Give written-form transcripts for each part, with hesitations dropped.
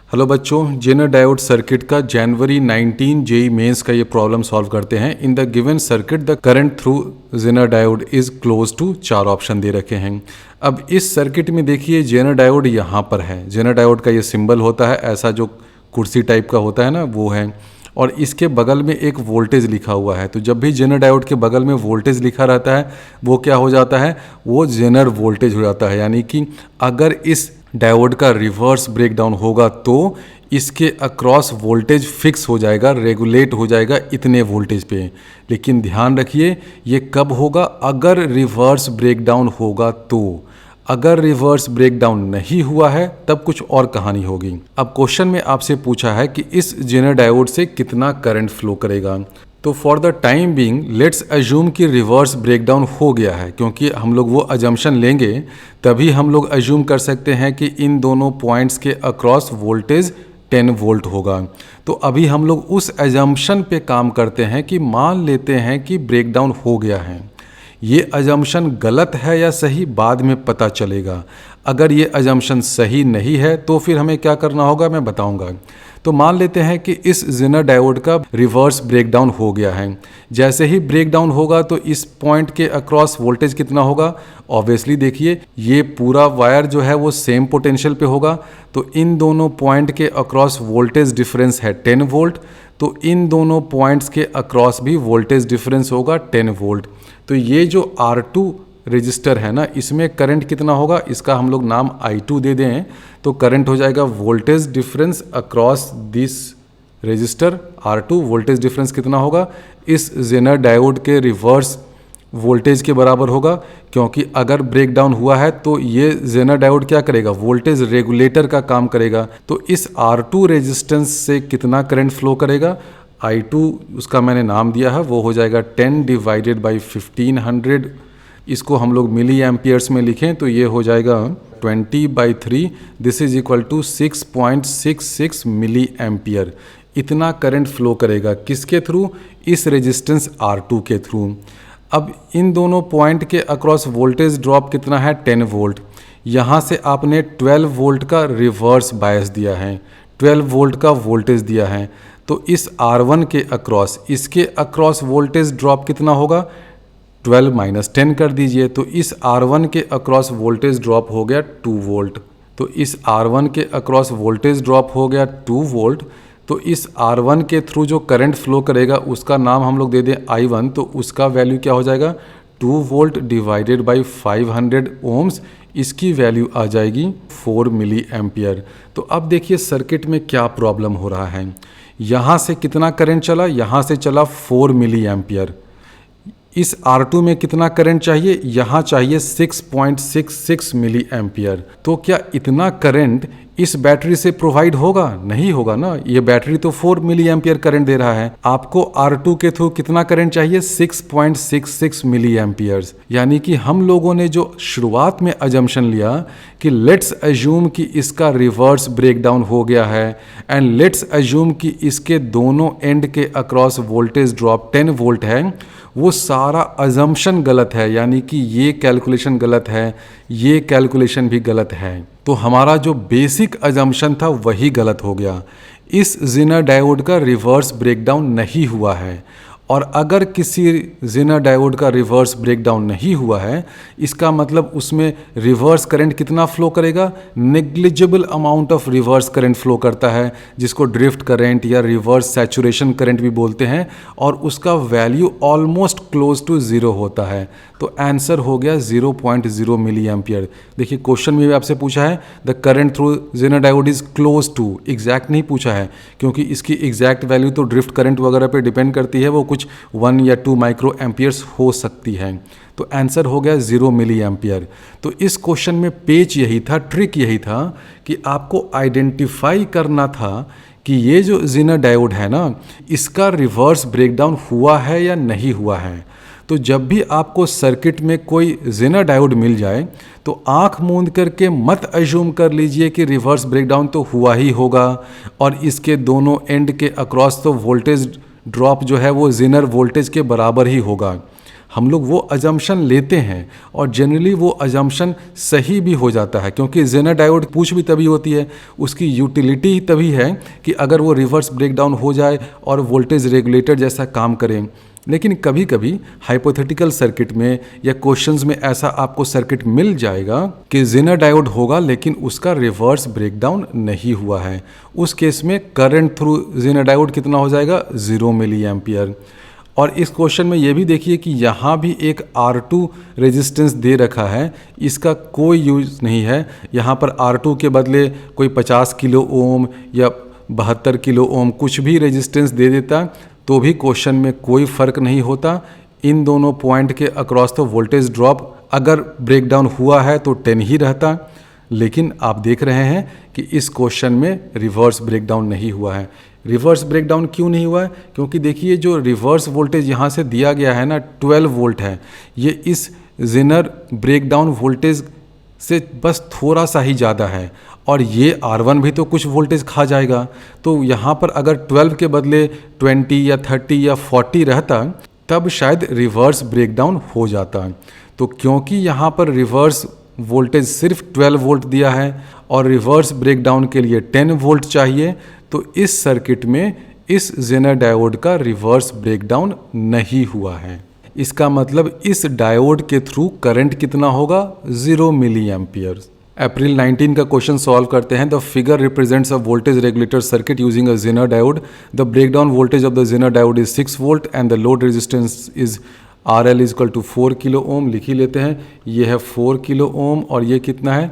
Hello बच्चों, Jenner diode circuit का जनवरी 19 JEE mains का ये प्रॉब्लम सॉल्व करते हैं। In the given circuit the current through zener diode is close to, 4 option दे रखे हैं। अब इस सर्किट में देखिए जेनर डायोड यहाँ पर है। जेनर डायोड का ये सिंबल होता है, ऐसा जो कुर्सी टाइप का होता है ना, वो है। और इसके बगल में एक वोल्टेज लिखा हुआ है। तो जब भी जेनर डायोड के बगल में वोल्टेज लिखा रहता है वो क्या हो जाता है, वो जेनर वोल्टेज हो जाता है। यानी कि अगर इस डायोड का रिवर्स ब्रेकडाउन होगा तो इसके अक्रॉस वोल्टेज फिक्स हो जाएगा, रेगुलेट हो जाएगा इतने वोल्टेज पे। लेकिन ध्यान रखिए ये कब होगा, अगर रिवर्स ब्रेकडाउन होगा तो। अगर रिवर्स ब्रेकडाउन नहीं हुआ है तब कुछ और कहानी होगी। अब क्वेश्चन में आपसे पूछा है कि इस जेनर डायोड से कितना करंट फ्लो करेगा। तो for the time being let's assume कि रिवर्स ब्रेकडाउन हो गया है, क्योंकि हम लोग वो अजम्पशन लेंगे तभी हम लोग अज्यूम कर सकते हैं कि इन दोनों पॉइंट्स के अक्रॉस वोल्टेज 10 वोल्ट होगा। तो अभी हम लोग उस अजम्पशन पे काम करते हैं कि मान लेते हैं कि ब्रेकडाउन हो गया है। ये अजम्पशन गलत है या सही बाद में पता चलेगा। अगर ये अजम्पशन सही नहीं है तो फिर हमें क्या करना होगा मैं बताऊंगा। तो मान लेते हैं कि इस जेनर डायोड का रिवर्स ब्रेकडाउन हो गया है। जैसे ही ब्रेकडाउन होगा तो इस पॉइंट के अक्रॉस वोल्टेज कितना होगा। ऑब्वियसली देखिए ये पूरा वायर जो है वो सेम पोटेंशियल पे होगा। तो इन दोनों पॉइंट के अक्रॉस वोल्टेज डिफरेंस है 10 वोल्ट। तो इन दोनों पॉइंट्स के अक्रॉस भी वोल्टेज डिफरेंस होगा 10 वोल्ट। तो ये जो R2 रजिस्टर है ना, इसमें करंट कितना होगा, इसका हम लोग नाम I2 दे दें। तो करंट हो जाएगा voltage difference across this register R2। Voltage difference कितना होगा, इस जेनर डायोड के रिवर्स वोल्टेज के बराबर होगा। क्योंकि अगर ब्रेकडाउन हुआ है तो ये जेनर डायोड क्या करेगा, वोल्टेज रेगुलेटर का काम करेगा। तो इस R2 रेजिस्टेंस से कितना करंट फ्लो करेगा, I2 उसका मैंने नाम दिया है, वो हो जाएगा 10 डिवाइडेड बाई 1500। इसको हम लोग मिली एम्पियर्स में लिखें तो ये हो जाएगा 20/3। This is equal to 6.66 milli ampere. इतना करंट फ्लो करेगा किसके थ्रू, इस रेजिस्टेंस R2 के थ्रू। अब इन दोनों पॉइंट के अक्रॉस वोल्टेज ड्रॉप कितना है 10 वोल्ट। यहाँ से आपने 12 वोल्ट का रिवर्स बायस दिया है, 12 वोल्ट का वोल्टेज दिया है। तो इस R1 के अक्रॉस, इसके अक्रॉस वोल्टेज ड्रॉप कितना होगा, 12 माइनस 10 कर दीजिए। तो इस R1 के अक्रॉस वोल्टेज ड्रॉप हो गया 2 वोल्ट। तो इस R1 के अक्रॉस वोल्टेज ड्रॉप हो गया 2 वोल्ट। तो इस R1 के थ्रू जो करंट फ्लो करेगा उसका नाम हम लोग दे दें I1। तो उसका वैल्यू क्या हो जाएगा, 2 वोल्ट डिवाइडेड बाई 500 ओम्स। इसकी वैल्यू आ जाएगी 4 मिली एम्पियर। तो अब देखिए सर्किट में क्या प्रॉब्लम हो रहा है। यहाँ से कितना करंट चला, यहाँ से चला 4 मिली एम्पियर। इस R2 में कितना करंट चाहिए, यहाँ चाहिए 6.66 मिली एम्पियर। तो क्या इतना करंट इस बैटरी से प्रोवाइड होगा, नहीं होगा ना। ये बैटरी तो 4 मिली एम्पियर करंट दे रहा है। आपको R2 के थ्रू कितना करंट चाहिए, 6.66 मिली एम्पियर्स। यानी कि हम लोगों ने जो शुरुआत में अजम्पशन लिया कि लेट्स अज्यूम कि इसका रिवर्स ब्रेकडाउन हो गया है एंड लेट्स अज्यूम कि इसके दोनों एंड के अक्रॉस वोल्टेज ड्रॉप 10 वोल्ट है, वो सारा अजम्पशन गलत है। यानी कि ये कैलकुलेशन गलत है, ये कैलकुलेशन भी गलत है। तो हमारा जो बेसिक अजम्पशन था वही गलत हो गया। इस जेनर डायोड का रिवर्स ब्रेकडाउन नहीं हुआ है। और अगर किसी जेनर डायोड का रिवर्स ब्रेकडाउन नहीं हुआ है, इसका मतलब उसमें रिवर्स करंट कितना फ्लो करेगा, negligible amount of reverse current flow करता है, जिसको ड्रिफ्ट करंट या रिवर्स सैचुरेशन करंट भी बोलते हैं। और उसका वैल्यू ऑलमोस्ट क्लोज टू 0 होता है। तो आंसर हो गया 0.0 मिली एम्पियर। देखिए क्वेश्चन में भी आपसे पूछा है the current through zener diode is close to, exact नहीं पूछा है क्योंकि इसकी एग्जैक्ट वैल्यू तो ड्रिफ्ट करंट वगैरह पे डिपेंड करती है, वो कुछ 1 या 2 माइक्रो एम्पियर्स हो सकती है। तो आंसर हो गया 0 मिली एम्पियर। तो इस क्वेश्चन में पेच यही था, ट्रिक यही था कि आपको आइडेंटिफाई करना था कि ये जो जेनर डायोड है ना, इसका रिवर्स ब्रेकडाउन हुआ है या नहीं हुआ है। तो जब भी आपको सर्किट में कोई जेनर डायोड मिल जाए तो आंख मूंद करके मत अज्यूम कर लीजिए कि रिवर्स ब्रेकडाउन तो हुआ ही होगा और इसके दोनों एंड के अक्रॉस तो वोल्टेज ड्रॉप जो है वो जेनर वोल्टेज के बराबर ही होगा। हम लोग वो अजम्पशन लेते हैं और जनरली वो अजम्पशन सही भी हो जाता है, क्योंकि जेनर डायोड पूछ भी तभी होती है, उसकी यूटिलिटी ही तभी है कि अगर वो रिवर्स ब्रेकडाउन हो जाए और वोल्टेज रेगुलेटर जैसा काम करें। लेकिन कभी कभी हाइपोथेटिकल सर्किट में या क्वेश्चंस में ऐसा आपको सर्किट मिल जाएगा कि जेनर डायोड होगा लेकिन उसका रिवर्स ब्रेकडाउन नहीं हुआ है। उस केस में करंट थ्रू जेनर डायोड कितना हो जाएगा, 0 मिली एम्पियर। और इस क्वेश्चन में ये भी देखिए कि यहाँ भी एक R2 रेजिस्टेंस दे रखा है, इसका कोई यूज़ नहीं है। यहाँ पर R2 के बदले कोई 50 किलो ओम या 72 किलो ओम कुछ भी रेजिस्टेंस दे देता तो भी क्वेश्चन में कोई फ़र्क नहीं होता। इन दोनों पॉइंट के अक्रॉस तो वोल्टेज ड्रॉप अगर ब्रेकडाउन हुआ है तो 10 ही रहता, लेकिन आप देख रहे हैं कि इस क्वेश्चन में रिवर्स ब्रेकडाउन नहीं हुआ है। रिवर्स ब्रेकडाउन क्यों नहीं हुआ है? क्योंकि देखिए जो रिवर्स वोल्टेज यहाँ से दिया गया है ना 12 वोल्ट है, ये इस जेनर ब्रेकडाउन वोल्टेज से बस थोड़ा सा ही ज़्यादा है और ये R1 भी तो कुछ वोल्टेज खा जाएगा। तो यहाँ पर अगर 12 के बदले 20 या 30 या 40 रहता तब शायद रिवर्स ब्रेकडाउन हो जाता। तो क्योंकि यहाँ पर रिवर्स वोल्टेज सिर्फ 12 वोल्ट दिया है और रिवर्स ब्रेकडाउन के लिए 10 वोल्ट चाहिए, तो इस सर्किट में इस जेनर डायोड का रिवर्स ब्रेकडाउन नहीं हुआ है। इसका मतलब इस डायोड के थ्रू करंट कितना होगा, 0 मिली एम्पियर। अप्रैल 19 का क्वेश्चन सॉल्व करते हैं। The figure represents a voltage regulator circuit using a zener diode. The breakdown voltage of the zener diode is 6 volt and the load resistance is RL is equal to 4 kilo ohm. लिख ही लेते हैं, ये है 4 kilo ओम और ये कितना है,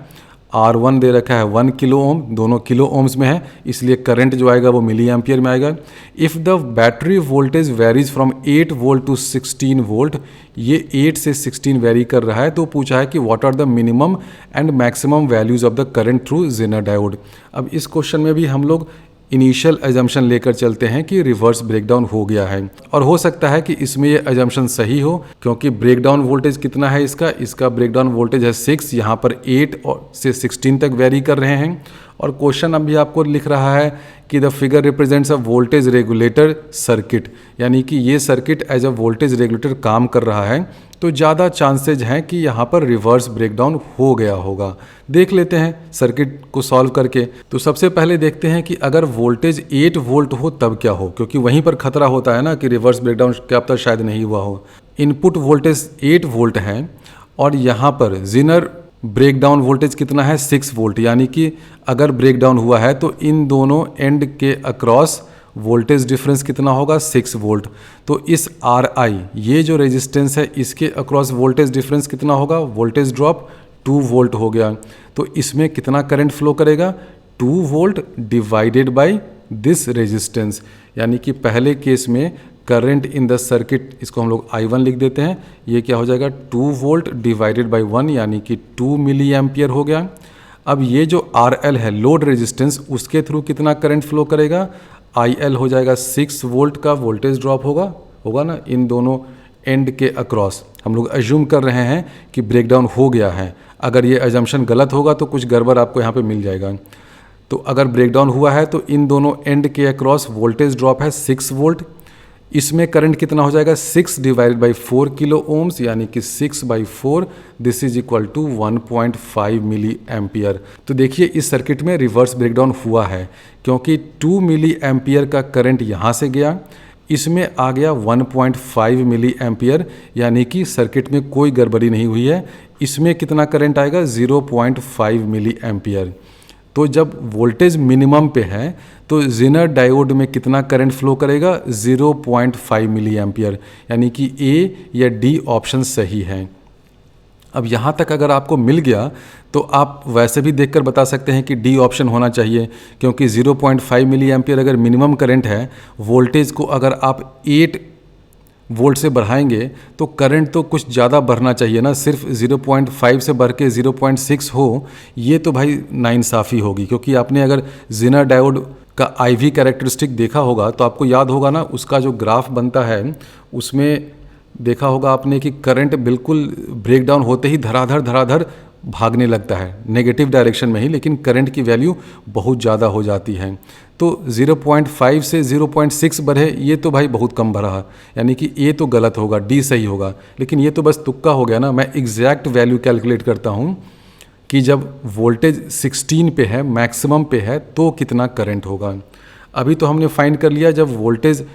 R1 दे रखा है 1 किलो ओम, दोनों किलो ओम्स में है, इसलिए करंट जो आएगा वो मिली एम्पियर में आएगा। If the battery voltage varies from 8 volt to 16 volt, ये 8 से 16 वेरी कर रहा है, तो पूछा है कि what are the minimum and maximum values of the current through zener diode. अब इस क्वेश्चन में भी हम लोग इनिशियल एजम्पशन लेकर चलते हैं कि रिवर्स ब्रेकडाउन हो गया है, और हो सकता है कि इसमें ये एजम्पशन सही हो, क्योंकि ब्रेकडाउन वोल्टेज कितना है इसका ब्रेकडाउन वोल्टेज है 6, यहाँ पर 8 से 16 तक वेरी कर रहे हैं। और क्वेश्चन अभी आपको लिख रहा है कि the figure represents a voltage regulator circuit, यानी कि ये circuit as a voltage regulator काम कर रहा है, तो ज़्यादा चांसेज हैं कि यहाँ पर रिवर्स ब्रेकडाउन हो गया होगा। देख लेते हैं सर्किट को सॉल्व करके। तो सबसे पहले देखते हैं कि अगर वोल्टेज 8 वोल्ट हो तब क्या हो, क्योंकि वहीं पर खतरा होता है ना कि रिवर्स ब्रेकडाउन क्या पता शायद नहीं हुआ हो। इनपुट वोल्टेज 8 वोल्ट है और यहाँ पर जेनर ब्रेकडाउन वोल्टेज कितना है, 6 वोल्ट, यानी कि अगर ब्रेकडाउन हुआ है तो इन दोनों एंड के अक्रॉस वोल्टेज डिफरेंस कितना होगा, 6 वोल्ट। तो इस RI ये जो रेजिस्टेंस है इसके अक्रॉस वोल्टेज डिफरेंस कितना होगा, वोल्टेज ड्रॉप 2 वोल्ट हो गया। तो इसमें कितना करंट फ्लो करेगा, 2 volt divided by this resistance, यानी कि पहले केस में करंट इन द सर्किट, इसको हम लोग I1 लिख देते हैं, ये क्या हो जाएगा 2 वोल्ट डिवाइडेड बाय 1, यानी कि 2 मिली एम्पियर हो गया। अब ये जो RL है लोड रेजिस्टेंस, उसके थ्रू कितना करंट फ्लो करेगा, IL हो जाएगा 6 वोल्ट का वोल्टेज ड्रॉप होगा ना इन दोनों एंड के अक्रॉस। हम लोग अज्यूम कर रहे हैं कि ब्रेकडाउन हो गया है, अगर ये अजम्पशन गलत होगा तो कुछ गड़बड़ आपको यहाँ पे मिल जाएगा। तो अगर ब्रेकडाउन हुआ है तो इन दोनों एंड के अक्रॉस वोल्टेज ड्रॉप है 6 वोल्ट। इसमें करंट कितना हो जाएगा, 6 डिवाइडेड बाई 4 किलो ओम्स, यानी कि 6/4, this is equal to 1.5 milli ampere. तो देखिए इस सर्किट में रिवर्स ब्रेकडाउन हुआ है, क्योंकि 2 मिली एम्पियर का करंट यहाँ से गया, इसमें आ गया 1.5 मिली एम्पियर, यानी कि सर्किट में कोई गड़बड़ी नहीं हुई है। इसमें कितना करंट आएगा, 0.5 मिली एम्पियर। तो जब वोल्टेज मिनिमम पे है तो जेनर डायोड में कितना करंट फ्लो करेगा, 0.5 मिली एम्पियर, यानी कि ए या डी ऑप्शन सही है। अब यहाँ तक अगर आपको मिल गया तो आप वैसे भी देखकर बता सकते हैं कि डी ऑप्शन होना चाहिए, क्योंकि 0.5 मिली एम्पियर अगर मिनिमम करंट है, वोल्टेज को अगर आप 8 वोल्ट से बढ़ाएंगे तो करंट तो कुछ ज़्यादा बढ़ना चाहिए ना, सिर्फ 0.5 से बढ़ के 0.6 हो, ये तो भाई नाइंसाफ़ी होगी। क्योंकि आपने अगर जेनर डायोड का IV कैरेक्टरिस्टिक देखा होगा तो आपको याद होगा ना, उसका जो ग्राफ बनता है उसमें देखा होगा आपने कि करंट बिल्कुल ब्रेकडाउन होते ही धड़ाधड़ भागने लगता है, नेगेटिव डायरेक्शन में ही, लेकिन करंट की वैल्यू बहुत ज़्यादा हो जाती है। तो 0.5 से 0.6 बढ़े, ये तो भाई बहुत कम बढ़ा है, यानी कि ये तो गलत होगा, डी सही होगा। लेकिन ये तो बस तुक्का हो गया ना, मैं एग्जैक्ट वैल्यू कैलकुलेट करता हूँ कि जब वोल्टेज 16 पे है, मैक्सिमम पे है, तो कितना करंट होगा। अभी तो हमने फाइंड कर लिया जब वोल्टेज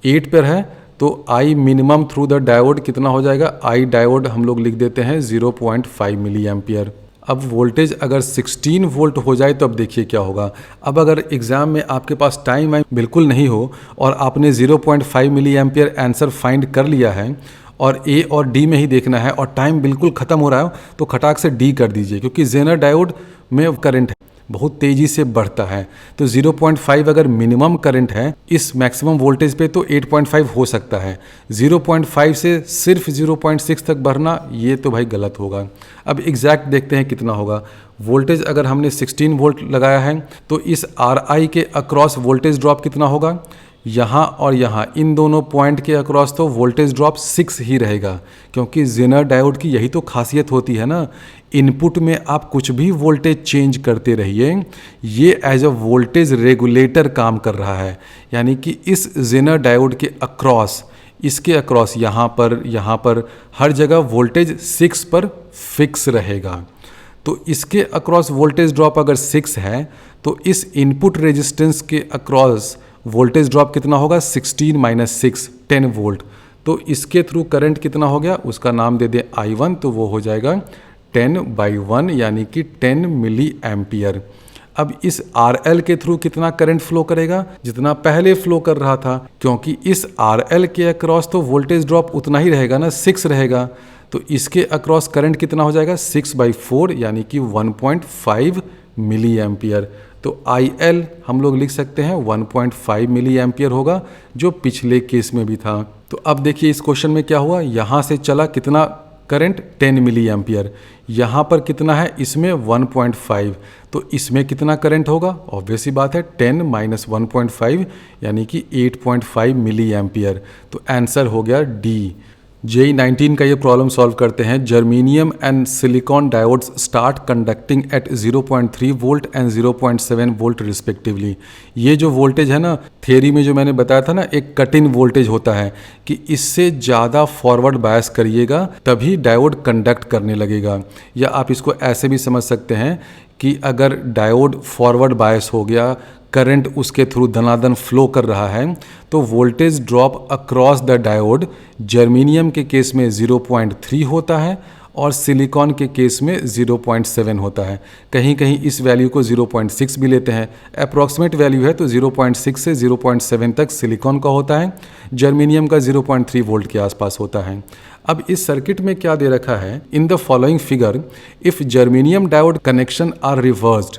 8 पर है तो I minimum through the diode कितना हो जाएगा, आई डायोड हम लोग लिख देते हैं 0.5 मिली एम्पियर। अब वोल्टेज अगर 16 वोल्ट हो जाए तो अब देखिए क्या होगा। अब अगर एग्ज़ाम में आपके पास टाइम बिल्कुल नहीं हो और आपने 0.5 मिली एम्पियर आंसर फाइंड कर लिया है और ए और डी में ही देखना है और टाइम बिल्कुल ख़त्म हो रहा है, तो खटाक से डी कर दीजिए, क्योंकि जेनर डायोड में करंट बहुत तेज़ी से बढ़ता है। तो 0.5 अगर मिनिमम करंट है इस मैक्सिमम वोल्टेज पे तो 8.5 हो सकता है। 0.5 से सिर्फ 0.6 तक बढ़ना ये तो भाई गलत होगा। अब एग्जैक्ट देखते हैं कितना होगा। वोल्टेज अगर हमने 16 वोल्ट लगाया है तो इस RI के अक्रॉस वोल्टेज ड्रॉप कितना होगा, यहाँ और यहाँ इन दोनों पॉइंट के अक्रॉस तो वोल्टेज ड्रॉप 6 ही रहेगा, क्योंकि जेनर डायोड की यही तो खासियत होती है ना, इनपुट में आप कुछ भी वोल्टेज चेंज करते रहिए, ये एज अ वोल्टेज रेगुलेटर काम कर रहा है। यानी कि इस जेनर डायोड के अक्रॉस, इसके अक्रॉस यहाँ पर हर जगह वोल्टेज 6 पर फिक्स रहेगा। तो इसके अक्रॉस वोल्टेज ड्रॉप अगर 6 है तो इस इनपुट रेजिस्टेंस के अक्रॉस वोल्टेज ड्रॉप कितना होगा, 16 माइनस 6 10 वोल्ट। तो इसके थ्रू करंट कितना हो गया, उसका नाम दे दें I1, तो वो हो जाएगा 10/1 यानी कि 10 मिली एम्पियर। अब इस RL के थ्रू कितना करंट फ्लो करेगा, जितना पहले फ्लो कर रहा था, क्योंकि इस RL के अक्रॉस तो वोल्टेज ड्रॉप उतना ही रहेगा ना, 6 रहेगा। तो इसके अक्रॉस करंट कितना हो जाएगा, 6/4 यानी कि 1.5 मिली एम्पियर। तो IL हम लोग लिख सकते हैं 1.5 मिली एम्पियर होगा, जो पिछले केस में भी था। तो अब देखिए इस क्वेश्चन में क्या हुआ, यहाँ से चला कितना करंट 10 मिली एम्पियर, यहाँ पर कितना है, इसमें 1.5, तो इसमें कितना करंट होगा, ऑब्वियस सी बात है 10 माइनस 1.5 यानी कि 8.5 मिली एम्पियर। तो आंसर हो गया डी। JEE 19 का ये प्रॉब्लम सॉल्व करते हैं। Germanium and silicon diodes start conducting at 0.3 volt and 0.7 volt respectively. ये जो वोल्टेज है ना, थियरी में जो मैंने बताया था ना, एक कट इन वोल्टेज होता है कि इससे ज़्यादा फॉरवर्ड बायस करिएगा तभी डायोड कंडक्ट करने लगेगा। या आप इसको ऐसे भी समझ सकते हैं कि अगर डायोड फॉरवर्ड बायस हो गया, करंट उसके थ्रू धनाधन फ्लो कर रहा है, तो voltage drop across the diode germanium के केस में 0.3 होता है और सिलिकॉन के केस में 0.7 होता है। कहीं कहीं इस वैल्यू को 0.6 भी लेते हैं, अप्रॉक्सीमेट वैल्यू है, तो 0.6 से 0.7 तक सिलिकॉन का होता है, जर्मेनियम का 0.3 वोल्ट के आसपास होता है। अब इस सर्किट में क्या दे रखा है, in the following figure if germanium diode connection are reversed,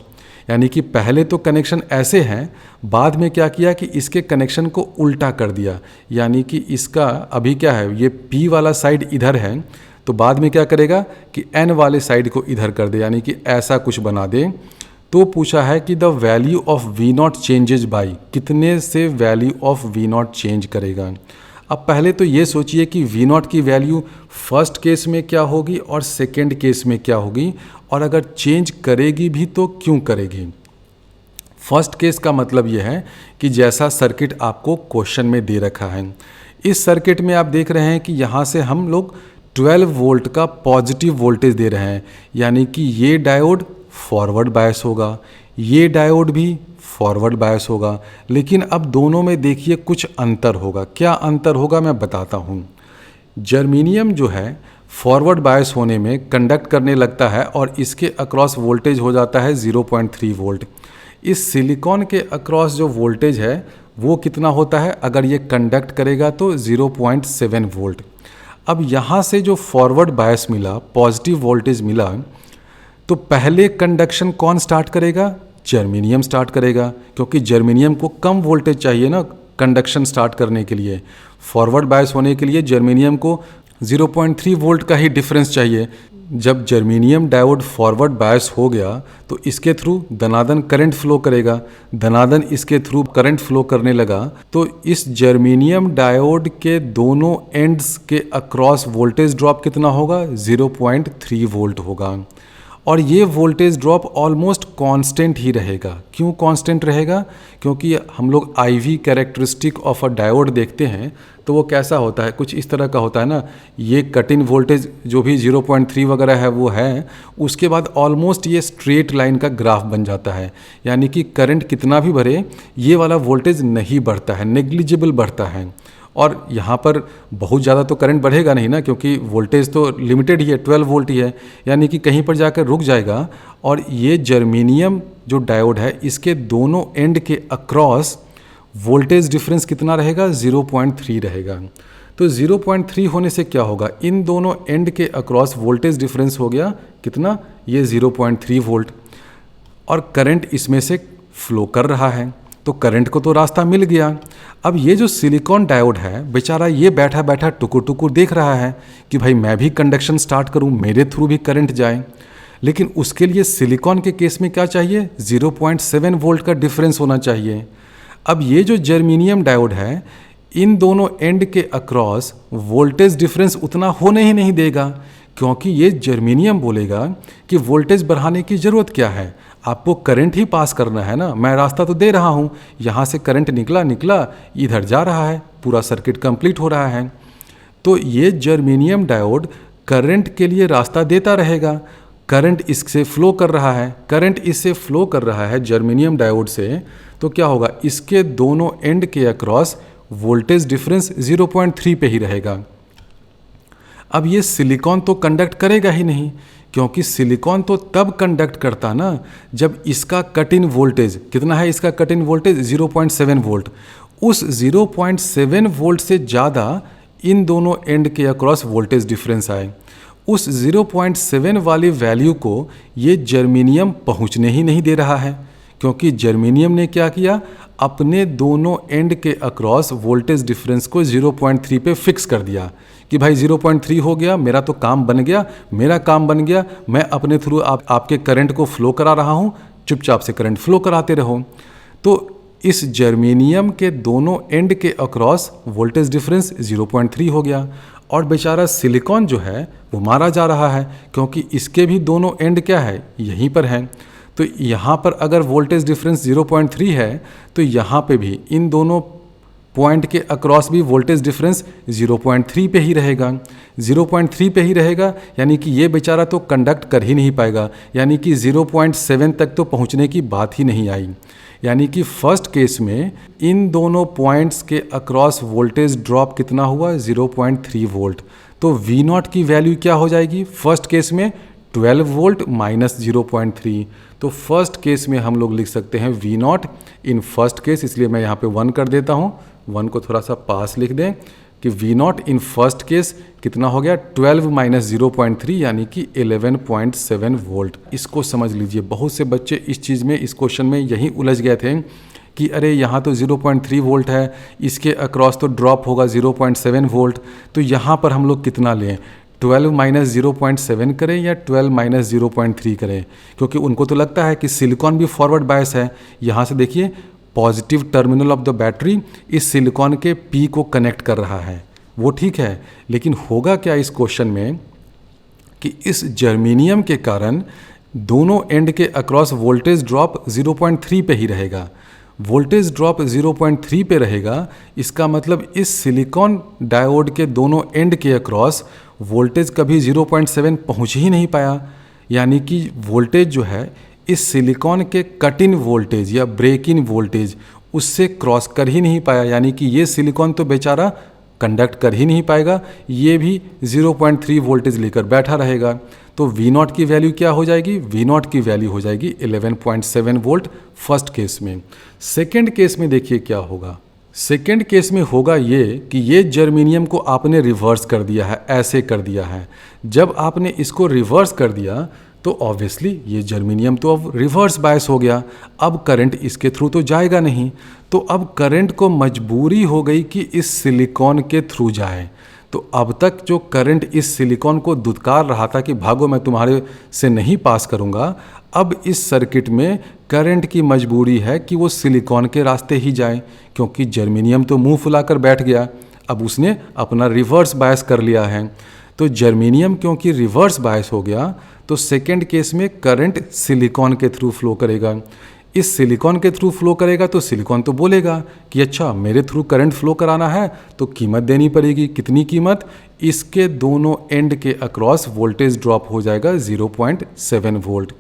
यानी कि पहले तो कनेक्शन ऐसे हैं, बाद में क्या किया कि इसके कनेक्शन को उल्टा कर दिया, यानी कि इसका अभी क्या है, ये P वाला साइड इधर है, तो बाद में क्या करेगा कि N वाले साइड को इधर कर दे, यानी कि ऐसा कुछ बना दे। तो पूछा है कि the value of V0 changes by, कितने से वैल्यू ऑफ V0 चेंज करेगा। अब पहले तो ये सोचिए कि V0 की वैल्यू फर्स्ट केस में क्या होगी और सेकेंड केस में क्या होगी, और अगर चेंज करेगी भी तो क्यों करेगी। फर्स्ट केस का मतलब यह है कि जैसा सर्किट आपको क्वेश्चन में दे रखा है, इस सर्किट में आप देख रहे हैं कि यहाँ से हम लोग 12 वोल्ट का पॉजिटिव वोल्टेज दे रहे हैं, यानी कि ये डायोड फॉरवर्ड बायस होगा, ये डायोड भी फॉरवर्ड बायस होगा। लेकिन अब दोनों में देखिए कुछ अंतर होगा। क्या अंतर होगा मैं बताता हूँ। जर्मेनियम जो है फॉरवर्ड बायस होने में कंडक्ट करने लगता है और इसके अक्रॉस वोल्टेज हो जाता है 0.3 वोल्ट। इस सिलिकॉन के अक्रॉस जो वोल्टेज है वो कितना होता है, अगर ये कंडक्ट करेगा तो 0.7 वोल्ट। अब यहाँ से जो फॉरवर्ड बायस मिला, पॉजिटिव वोल्टेज मिला, तो पहले कंडक्शन कौन स्टार्ट करेगा, जर्मेनियम स्टार्ट करेगा, क्योंकि जर्मेनियम को कम वोल्टेज चाहिए ना कंडक्शन स्टार्ट करने के लिए। फॉरवर्ड बायस होने के लिए जर्मेनियम को 0.3 वोल्ट का ही डिफरेंस चाहिए। जब जर्मेनियम डायोड फॉरवर्ड बायस हो गया तो इसके थ्रू धनाधन करंट फ्लो करेगा, धनाधन इसके थ्रू करंट फ्लो करने लगा, तो इस जर्मेनियम डायोड के दोनों एंड्स के अक्रॉस वोल्टेज ड्रॉप कितना होगा, 0.3 वोल्ट होगा। और ये वोल्टेज ड्रॉप ऑलमोस्ट कांस्टेंट ही रहेगा। क्यों कांस्टेंट रहेगा? क्योंकि हम लोग IV characteristic of a diode देखते हैं तो वो कैसा होता है, कुछ इस तरह का होता है ना। ये कट इन वोल्टेज जो भी 0.3 वगैरह है वो है, उसके बाद ऑलमोस्ट ये स्ट्रेट लाइन का ग्राफ बन जाता है, यानी कि करंट कितना भी बढ़े ये वाला वोल्टेज नहीं बढ़ता है, नेग्लिजिबल बढ़ता है। और यहाँ पर बहुत ज़्यादा तो करंट बढ़ेगा नहीं ना, क्योंकि वोल्टेज तो लिमिटेड ही है, 12 वोल्ट ही है, यानी कि कहीं पर जाकर रुक जाएगा। और ये जर्मेनियम जो डायोड है इसके दोनों एंड के अक्रॉस वोल्टेज डिफरेंस कितना रहेगा? 0.3 रहेगा। तो 0.3 होने से क्या होगा, इन दोनों एंड के अक्रॉस वोल्टेज डिफरेंस हो गया कितना? ये 0.3 वोल्ट। और करंट इसमें से फ्लो कर रहा है, तो करंट को तो रास्ता मिल गया। अब ये जो सिलिकॉन डायोड है बेचारा ये बैठा बैठा टुकुर टुकुर देख रहा है कि भाई मैं भी कंडक्शन स्टार्ट करूं, मेरे थ्रू भी करंट जाए। लेकिन उसके लिए सिलिकॉन के केस में क्या चाहिए? 0.7 वोल्ट का डिफरेंस होना चाहिए। अब ये जो जर्मेनियम डायोड है इन दोनों एंड के अक्रॉस वोल्टेज डिफरेंस उतना होने ही नहीं देगा, क्योंकि ये जर्मेनियम बोलेगा कि वोल्टेज बढ़ाने की ज़रूरत क्या है, आपको करंट ही पास करना है ना, मैं रास्ता तो दे रहा हूँ, यहाँ से करंट निकला इधर जा रहा है, पूरा सर्किट कंप्लीट हो रहा है। तो ये जर्मेनियम डायोड करंट के लिए रास्ता देता रहेगा। करंट इससे फ्लो कर रहा है, करंट इससे फ्लो कर रहा है जर्मेनियम डायोड से, तो क्या होगा, इसके दोनों एंड के अक्रॉस वोल्टेज डिफरेंस 0.3 पे ही रहेगा। अब ये सिलिकॉन तो कंडक्ट करेगा ही नहीं, क्योंकि सिलिकॉन तो तब कंडक्ट करता ना जब इसका कट इन वोल्टेज कितना है, इसका कट इन वोल्टेज 0.7 वोल्ट, उस 0.7 वोल्ट से ज़्यादा इन दोनों एंड के अक्रॉस वोल्टेज डिफरेंस आए। उस 0.7 वाली वैल्यू को ये जर्मेनियम पहुंचने ही नहीं दे रहा है, क्योंकि जर्मेनियम ने क्या किया, अपने दोनों एंड के अक्रॉस वोल्टेज डिफरेंस को 0.3 पे फिक्स कर दिया कि भाई 0.3 हो गया, मेरा तो काम बन गया, मेरा काम बन गया, मैं अपने थ्रू आपके करंट को फ्लो करा रहा हूँ, चुपचाप से करंट फ्लो कराते रहो। तो इस जर्मेनियम के दोनों एंड के अक्रॉस वोल्टेज डिफरेंस 0.3 हो गया, और बेचारा सिलिकॉन जो है वो मारा जा रहा है, क्योंकि इसके भी दोनों एंड क्या है, यहीं पर हैं। तो यहाँ पर अगर वोल्टेज डिफरेंस 0.3 है तो यहाँ पे भी इन दोनों पॉइंट के अक्रॉस भी वोल्टेज डिफरेंस 0.3 पे ही रहेगा, 0.3 पे ही रहेगा, यानी कि ये बेचारा तो कंडक्ट कर ही नहीं पाएगा, यानी कि 0.7 तक तो पहुँचने की बात ही नहीं आई। यानी कि फर्स्ट केस में इन दोनों पॉइंट्स के अक्रॉस वोल्टेज ड्रॉप कितना हुआ, 0.3 वोल्ट। तो V0 की वैल्यू क्या हो जाएगी फर्स्ट केस में, 12 वोल्ट माइनस 0.3। तो फर्स्ट केस में हम लोग लिख सकते हैं V0 इन फर्स्ट केस, इसलिए मैं यहाँ पे 1 कर देता हूँ, 1 को थोड़ा सा पास लिख दें कि V0 इन फर्स्ट केस कितना हो गया, 12 माइनस 0.3 यानी कि 11.7 वोल्ट। इसको समझ लीजिए, बहुत से बच्चे इस चीज़ में, इस क्वेश्चन में यही उलझ गए थे कि अरे यहाँ तो 0.3 वोल्ट है, इसके अक्रॉस तो ड्रॉप होगा 0.7 वोल्ट, तो यहाँ पर हम लोग कितना लें, 12 माइनस 0.7 करें या 12 माइनस 0.3 करें, क्योंकि उनको तो लगता है कि सिलिकॉन भी फॉरवर्ड बायस है। यहाँ से देखिए positive terminal of the battery इस सिलिकॉन के P को कनेक्ट कर रहा है, वो ठीक है, लेकिन होगा क्या इस क्वेश्चन में कि इस जर्मेनियम के कारण दोनों एंड के अक्रॉस वोल्टेज ड्रॉप 0.3 पे ही रहेगा। वोल्टेज ड्रॉप 0.3 पे रहेगा, इसका मतलब इस सिलिकॉन डायोड के दोनों एंड के अक्रॉस वोल्टेज कभी 0.7 पहुंच ही नहीं पाया, यानी कि वोल्टेज जो है इस सिलिकॉन के कट इन वोल्टेज या ब्रेक इन वोल्टेज उससे क्रॉस कर ही नहीं पाया, यानी कि ये सिलिकॉन तो बेचारा कंडक्ट कर ही नहीं पाएगा, ये भी 0.3 वोल्टेज लेकर बैठा रहेगा। तो V0 की वैल्यू क्या हो जाएगी, V0 की वैल्यू हो जाएगी 11.7 वोल्ट फर्स्ट केस में। सेकेंड केस में देखिए क्या होगा, सेकेंड केस में होगा ये कि ये जर्मेनियम को आपने रिवर्स कर दिया है, ऐसे कर दिया है। जब आपने इसको रिवर्स कर दिया तो ऑब्वियसली ये जर्मेनियम तो अब रिवर्स बायस हो गया, अब करंट इसके थ्रू तो जाएगा नहीं, तो अब करंट को मजबूरी हो गई कि इस सिलिकॉन के थ्रू जाए। तो अब तक जो करंट इस सिलिकॉन को दुत्कार रहा था कि भागो मैं तुम्हारे से नहीं पास करूंगा, अब इस सर्किट में करंट की मजबूरी है कि वो सिलिकॉन के रास्ते ही जाए, क्योंकि जर्मेनियम तो मुंह फुलाकर बैठ गया, अब उसने अपना रिवर्स बायस कर लिया है। तो जर्मेनियम क्योंकि रिवर्स बायस हो गया तो सेकेंड केस में करंट सिलिकॉन के थ्रू फ्लो करेगा। इस सिलिकॉन के थ्रू फ्लो करेगा तो सिलिकॉन तो बोलेगा कि अच्छा मेरे थ्रू करंट फ्लो कराना है तो कीमत देनी पड़ेगी। कितनी कीमत? इसके दोनों एंड के अक्रॉस वोल्टेज ड्रॉप हो जाएगा 0.7 वोल्ट।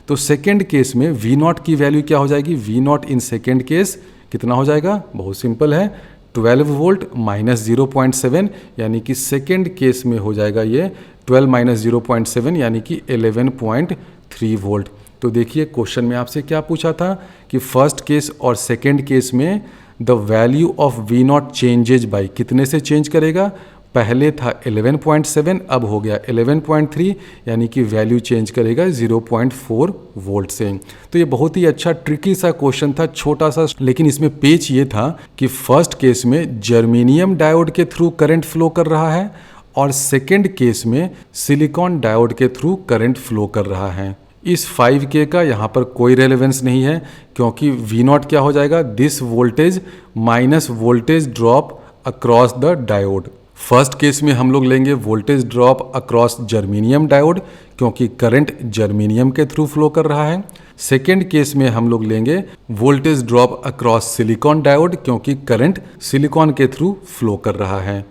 तो सेकेंड केस में V0 की वैल्यू क्या हो जाएगी? V0 इन सेकेंड केस कितना हो जाएगा? बहुत सिंपल है, 12 वोल्ट माइनस 0.7 यानी कि सेकेंड केस में हो जाएगा ये 12 माइनस 0.7 यानी कि 11.3 वोल्ट। तो देखिए क्वेश्चन में आपसे क्या पूछा था कि फर्स्ट केस और सेकेंड केस में the value of V0 changes by, कितने से चेंज करेगा? पहले था 11.7 अब हो गया 11.3 यानी कि वैल्यू चेंज करेगा 0.4 वोल्ट से। तो ये बहुत ही अच्छा ट्रिकी सा क्वेश्चन था, छोटा सा, लेकिन इसमें पेच ये था कि फर्स्ट केस में जर्मेनियम डायोड के थ्रू करंट फ्लो कर रहा है और सेकेंड केस में सिलिकॉन डायोड के थ्रू करंट फ्लो कर रहा है। इस 5K का यहाँ पर कोई रेलेवेंस नहीं है क्योंकि V0 क्या हो जाएगा? This voltage minus voltage drop across the diode. First case में हम लोग लेंगे voltage drop across germanium diode क्योंकि करंट जर्मेनियम के थ्रू फ्लो कर रहा है। सेकेंड केस में हम लोग लेंगे voltage drop across silicon diode क्योंकि करंट सिलिकॉन के थ्रू फ्लो कर रहा है।